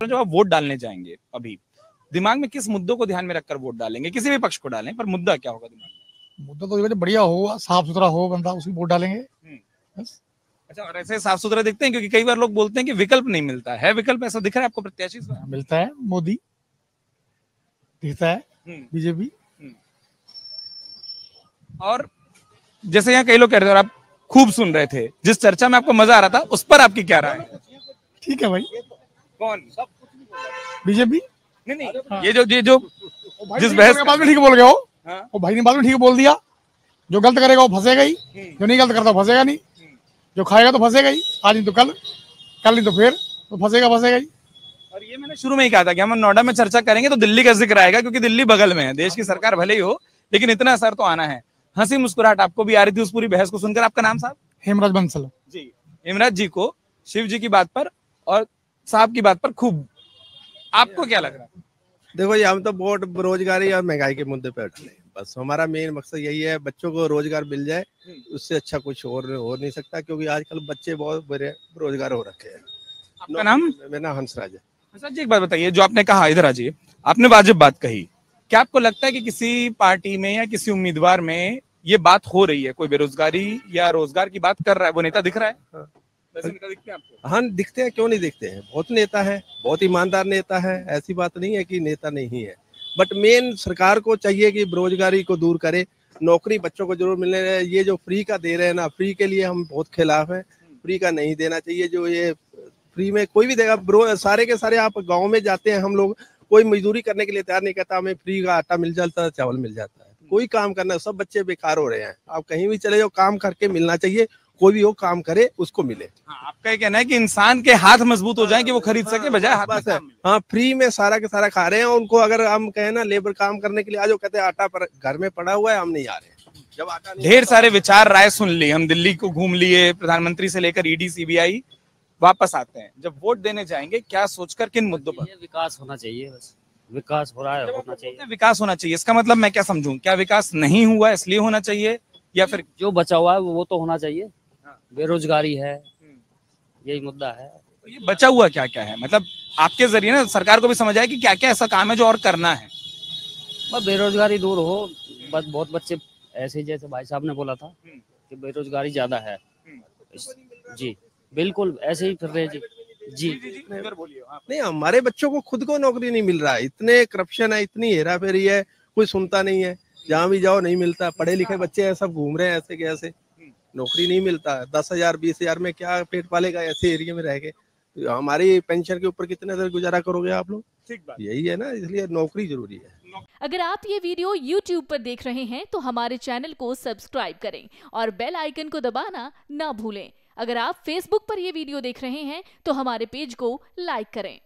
हूँ, जब आप वोट डालने जाएंगे अभी दिमाग में किस मुद्दों को ध्यान में रखकर वोट डालेंगे? किसी भी पक्ष को डालें, पर मुद्दा क्या होगा दिमाग में? मुद्दा तो ये है, बढ़िया हो, साफ सुथरा हो बंदा, उसी वोट डालेंगे बस। अच्छा, और ऐसे साफ सुथरा दिखते हैं? क्योंकि कई बार लोग बोलते हैं कि विकल्प नहीं मिलता है, विकल्प ऐसा दिख रहा है आपको प्रत्याशी इस बार? मिलता है, मोदी दिखता है, बीजेपी। और जैसे यहाँ कई लोग कह रहे थे और आप खूब सुन रहे थे, जिस चर्चा में आपको मजा आ रहा था उस पर आपकी क्या राय है? ठीक है भाई। कौन? बीजेपी। नहीं नहीं, ये जो जिस बहस बाद में ठीक बोल गए हो, वो भाई ने बाद में ठीक बोल दिया, जो गलत करेगा वो फंसेगा ही, जो नहीं गलत करता फंसेगा नहीं, जो खाएगा तो फंसेगा ही, आज नहीं तो कल, कल नहीं तो फिर, तो फंसेगा ही। और ये मैंने शुरू में ही कहा था कि हम नोएडा में चर्चा करेंगे तो दिल्ली का जिक्र आएगा, क्योंकि दिल्ली बगल में है, देश की सरकार भले ही हो लेकिन इतना असर तो आना है। हंसी मुस्कुराहट आपको भी आ रही थी उस पूरी बहस को सुनकर। आपका नाम साहब? हेमराज बंसल जी। हेमराज जी को शिव जी की बात पर और साहब की बात पर खूब, आपको क्या लग रहा है? देखो, ये हम तो वोट बेरोजगारी और महंगाई के मुद्दे पे डाले, बस हमारा मेन मकसद यही है, बच्चों को रोजगार मिल जाए, उससे अच्छा कुछ और हो नहीं सकता, क्योंकि आजकल बच्चे बहुत बेरोजगार हो रखे हैं। आपका नाम? मेरा नाम हंसराज है। हंसराज जी, एक बात बताइए, जो आपने कहा, इधर आजिए, आपने वाजिब बात कही, क्या आपको लगता है कि किसी पार्टी में या किसी उम्मीदवार में ये बात हो रही है, कोई बेरोजगारी या रोजगार की बात कर रहा है, वो नेता दिख रहा है? वैसे नेता दिखते हैं आपको? हाँ, दिखते हैं, क्यों नहीं दिखते हैं, बहुत नेता है, बहुत ईमानदार नेता है, ऐसी बात नहीं है कि नेता नहीं है। बट मेन सरकार को चाहिए कि बेरोजगारी को दूर करे, नौकरी बच्चों को जरूर मिलने रहे। ये जो फ्री का दे रहे हैं ना, फ्री के लिए हम बहुत खिलाफ हैं, फ्री का नहीं देना चाहिए। जो ये फ्री में कोई भी देगा, सारे के सारे, आप गाँव में जाते हैं, हम लोग कोई मजदूरी करने के लिए तैयार नहीं करता, हमें फ्री का आटा मिल जाता है, चावल मिल जाता है, कोई काम करना, सब बच्चे बेकार हो रहे हैं। आप कहीं भी चले जाओ, काम करके मिलना चाहिए, कोई भी हो काम करे उसको मिले। हाँ, आपका ये कहना है कि इंसान के हाथ मजबूत हो जाए कि वो खरीद सके, बजाय हाथ में काम मिले। हाँ, फ्री में सारा के सारा खा रहे हैं। उनको अगर हम कहें ना लेबर काम करने के लिए आ जाओ, कहते हैं आटा पर घर में पड़ा हुआ है, हम नहीं आ रहे। जब आटा नहीं, ढेर सारे विचार राय सुन ली, हम दिल्ली को घूम लिए, प्रधानमंत्री से लेकर ईडी सीबीआई, वापस आते हैं, जब वोट देने जाएंगे क्या सोचकर, किन मुद्दों पर? विकास होना चाहिए, बस विकास हो रहा है, होना चाहिए। विकास होना चाहिए, इसका मतलब मैं क्या समझूं? क्या विकास नहीं हुआ इसलिए होना चाहिए, या फिर जो बचा हुआ है वो तो होना चाहिए? बेरोजगारी है, यही मुद्दा है। तो ये बचा हुआ क्या क्या है, मतलब आपके जरिए ना सरकार को भी समझ आए कि क्या क्या ऐसा काम है जो और करना है। बस बेरोजगारी दूर हो, बस बहुत बच्चे ऐसे, जैसे भाई साहब ने बोला था कि बेरोजगारी ज्यादा है। जी बिल्कुल, ऐसे ही फिर रहे जी। जी नहीं, हमारे बच्चों को खुद को नौकरी नहीं मिल रहा है, इतने करप्शन है, इतनी हेरा फेरी है, कोई सुनता नहीं है, जहाँ भी जाओ नहीं मिलता। पढ़े लिखे बच्चे हैं, सब घूम रहे हैं ऐसे के ऐसे, नौकरी नहीं मिलता। 10,000 20,000 में क्या पेट पालेगा ऐसे एरिया में रह के? हमारी पेंशन के ऊपर कितने देर गुजारा करोगे आप लोग? ठीक बात, यही है ना, इसलिए नौकरी जरूरी है। अगर आप ये वीडियो YouTube पर देख रहे हैं तो हमारे चैनल को सब्सक्राइब करें और बेल आइकन को दबाना ना भूलें। अगर आप Facebook पर ये वीडियो देख रहे हैं तो हमारे पेज को लाइक करें।